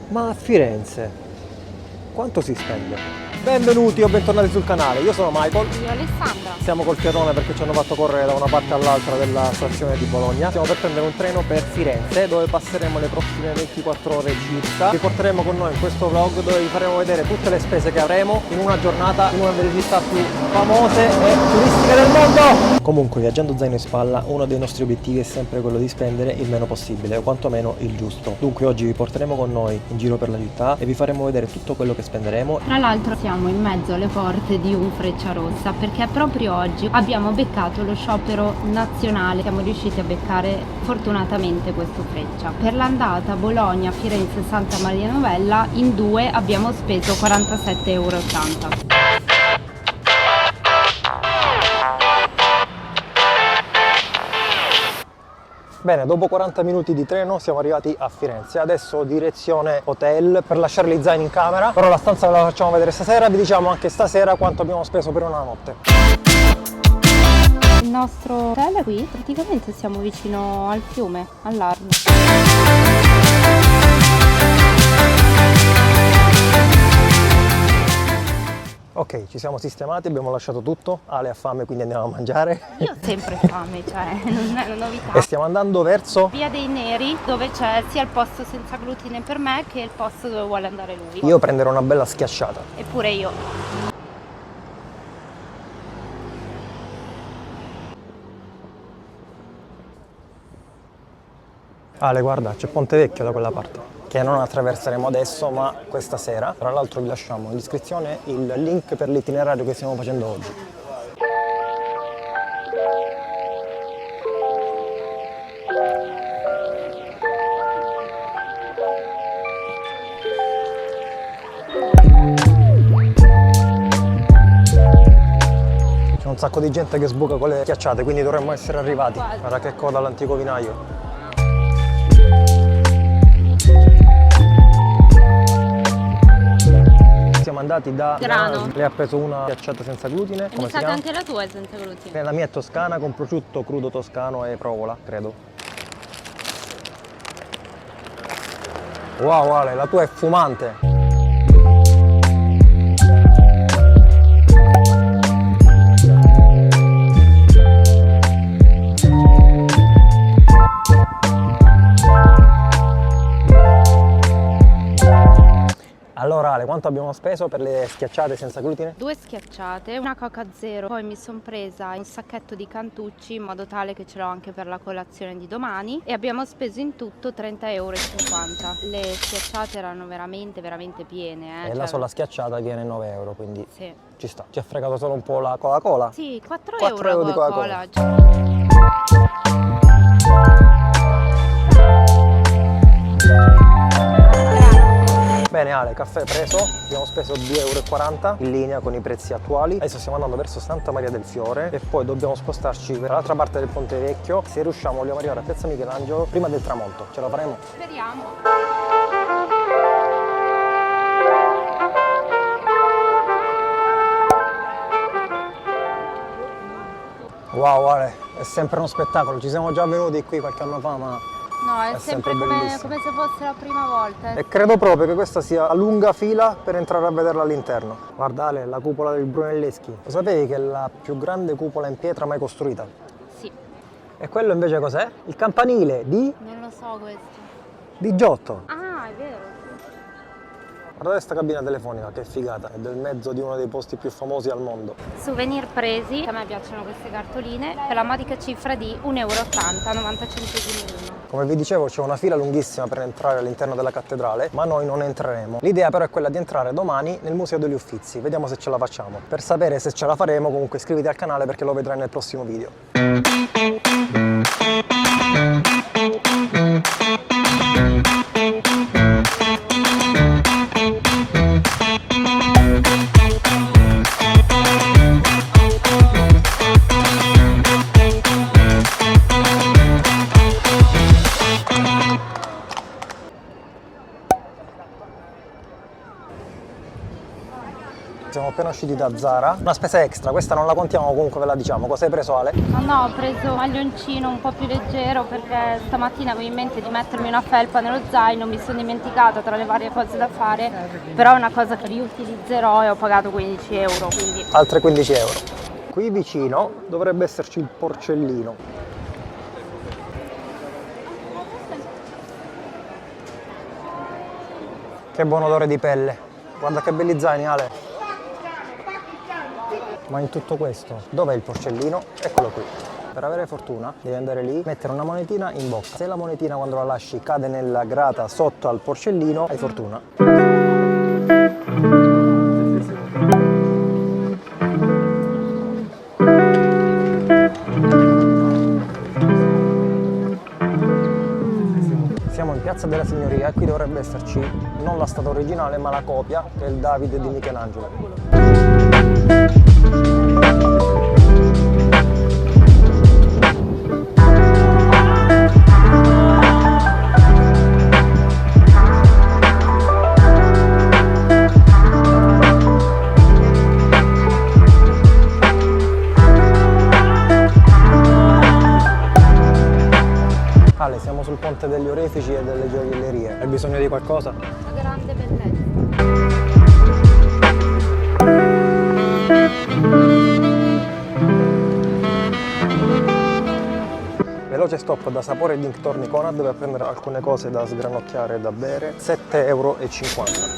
Ma a Firenze quanto si spende? Benvenuti o bentornati sul canale, io sono Michael. Io Alessandra. Siamo col Pierrone perché ci hanno fatto correre da una parte all'altra della stazione di Bologna. Stiamo per prendere un treno per Firenze dove passeremo le prossime 24 ore circa. Vi porteremo con noi in questo vlog dove vi faremo vedere tutte le spese che avremo in una giornata in una delle città più famose e turistiche del mondo. Comunque, viaggiando zaino in spalla, uno dei nostri obiettivi è sempre quello di spendere il meno possibile o quantomeno il giusto. Dunque oggi vi porteremo con noi in giro per la città e vi faremo vedere tutto quello che spenderemo. Tra l'altro siamo in mezzo alle porte di un Frecciarossa perché proprio oggi abbiamo beccato lo sciopero nazionale. Siamo riusciti a beccare fortunatamente questo Freccia. Per l'andata Bologna, Firenze, Santa Maria Novella in due abbiamo speso 47,80 €. Bene, dopo 40 minuti di treno siamo arrivati a Firenze, adesso direzione hotel per lasciare gli zaini in camera, però la stanza ve la facciamo vedere stasera, vi diciamo anche stasera quanto abbiamo speso per una notte. Il nostro hotel è qui, praticamente siamo vicino al fiume, all'Arno. Ok, ci siamo sistemati, abbiamo lasciato tutto, Ale ha fame quindi andiamo a mangiare. Io ho sempre fame, cioè non è una novità. E stiamo andando verso... Via dei Neri, dove c'è sia il posto senza glutine per me che il posto dove vuole andare lui. Io prenderò una bella schiacciata. Eppure io. Ale, guarda, c'è Ponte Vecchio da quella parte, che non attraverseremo adesso ma questa sera. Tra l'altro vi lasciamo in descrizione il link per l'itinerario che stiamo facendo oggi. C'è un sacco di gente che sbuca con le schiacciate, quindi dovremmo essere arrivati. Guarda che coda all'antico vinaio. Siamo andati da Grano. Lei ha preso una schiacciata senza glutine. Come Mi si sa che chiama? anche la tua è senza glutine. La mia è toscana con prosciutto crudo toscano e provola, credo. Wow, Ale, la tua è fumante. Allora Ale, quanto abbiamo speso per le schiacciate senza glutine? 2 schiacciate, una Coca Zero, poi mi sono presa un sacchetto di Cantucci in modo tale che ce l'ho anche per la colazione di domani e abbiamo speso in tutto 30,50 €. Le schiacciate erano veramente piene. E la sola schiacciata viene 9 euro, quindi Sì. ci sta. Ci ha fregato solo un po' la Coca-Cola? Sì, 4 4 euro euro di Coca-Cola. Bene Ale, caffè preso, abbiamo speso 2,40 € in linea con i prezzi attuali. Adesso stiamo andando verso Santa Maria del Fiore e poi dobbiamo spostarci per l'altra parte del Ponte Vecchio. Se riusciamo vogliamo arrivare a Piazza Michelangelo prima del tramonto. Ce la faremo? Speriamo. Wow Ale, è sempre uno spettacolo, ci siamo già venuti qui qualche anno fa ma No, è sempre sempre bellissimo. come se fosse la prima volta. E credo proprio che questa sia la lunga fila per entrare a vederla all'interno. Guarda Ale, la cupola del Brunelleschi. Lo sapevi che è la più grande cupola in pietra mai costruita? Sì, E quello invece cos'è? Il campanile non lo so questo. di Giotto. Ah, è vero. Guardate questa cabina telefonica, che figata, è del mezzo di uno dei posti più famosi al mondo. Souvenir presi, a me piacciono queste cartoline, per la modica cifra di 1,80 €, 90 centesimi l'uno. Come vi dicevo c'è una fila lunghissima per entrare all'interno della cattedrale, ma noi non entreremo. L'idea però è quella di entrare domani nel Museo degli Uffizi, vediamo se ce la facciamo. Per sapere se ce la faremo comunque iscriviti al canale perché lo vedrai nel prossimo video. siamo appena usciti da Zara. Una spesa extra, questa non la contiamo, comunque ve la diciamo. Cosa hai preso, Ale? No, ho preso un maglioncino un po' più leggero perché stamattina avevo in mente di mettermi una felpa nello zaino, mi sono dimenticata tra le varie cose da fare, però è una cosa che riutilizzerò e ho pagato 15 euro, quindi... Altre 15 euro. Qui vicino dovrebbe esserci il porcellino. Che buon odore di pelle. Guarda che belli zaini, Ale. Ma in tutto questo, dov'è il porcellino? Eccolo qui. Per avere fortuna devi andare lì, mettere una monetina in bocca. Se la monetina quando la lasci cade nella grata sotto al porcellino, hai fortuna. Siamo in Piazza della Signoria e qui dovrebbe esserci non la statua originale ma la copia, che è il Davide di Michelangelo. Ale, siamo sul ponte degli orefici e delle gioiellerie. Hai bisogno di qualcosa? Una grande bellezza. Veloce stop da Sapore e dintorni Conad per prendere alcune cose da sgranocchiare e da bere. 7,50 euro.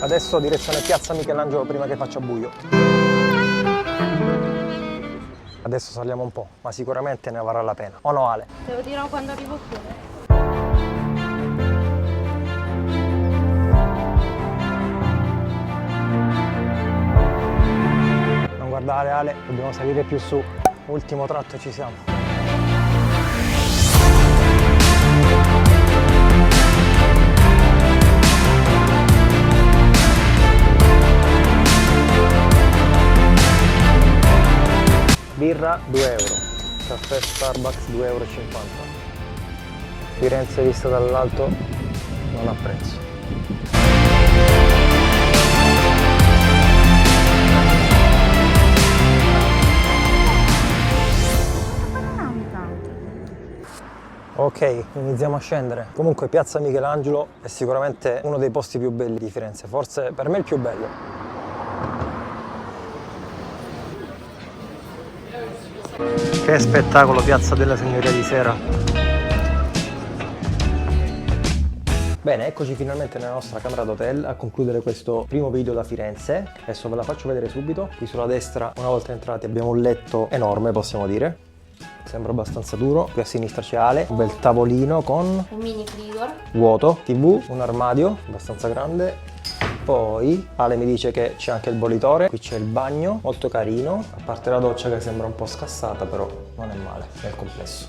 Adesso direzione Piazza Michelangelo prima che faccia buio. Adesso saliamo un po', ma sicuramente ne varrà la pena. O no, Ale? Te lo dirò quando arrivo qui. Non guardare, Ale, dobbiamo salire più su. Ultimo tratto e ci siamo. Birra 2 euro, caffè Starbucks 2,50 euro. Firenze vista dall'alto non ha prezzo. Ok, iniziamo a scendere. Comunque Piazza Michelangelo è sicuramente uno dei posti più belli di Firenze, forse per me il più bello. Che spettacolo, Piazza della Signoria di sera. Bene, eccoci finalmente nella nostra camera d'hotel a concludere questo primo video da Firenze. Adesso ve la faccio vedere subito. Qui sulla destra, una volta entrati, abbiamo un letto enorme, possiamo dire. Sembra abbastanza duro. Qui a sinistra c'è Ale, un bel tavolino con Un mini frigor. vuoto, TV, un armadio abbastanza grande. Poi Ale mi dice che c'è anche il bollitore, qui c'è il bagno, molto carino, a parte la doccia che sembra un po' scassata, però non è male nel complesso.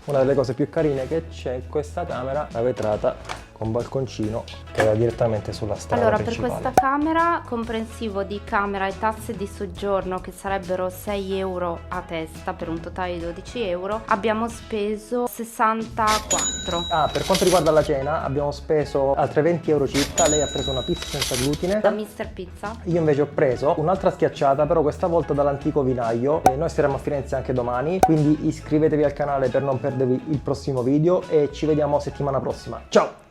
Una delle cose più carine che c'è in questa camera, la vetrata con balconcino che va direttamente sulla strada Allora, principale. per questa camera, comprensivo di camera e tasse di soggiorno che sarebbero 6 euro a testa per un totale di 12 euro, abbiamo speso 64. Ah, per quanto riguarda la cena abbiamo speso altre 20 euro circa. Lei ha preso una pizza senza glutine Da Mr. Pizza. Io invece ho preso un'altra schiacciata, però questa volta dall'antico vinaio. E noi saremo a Firenze anche domani, quindi iscrivetevi al canale per non perdervi il prossimo video e ci vediamo settimana prossima. Ciao!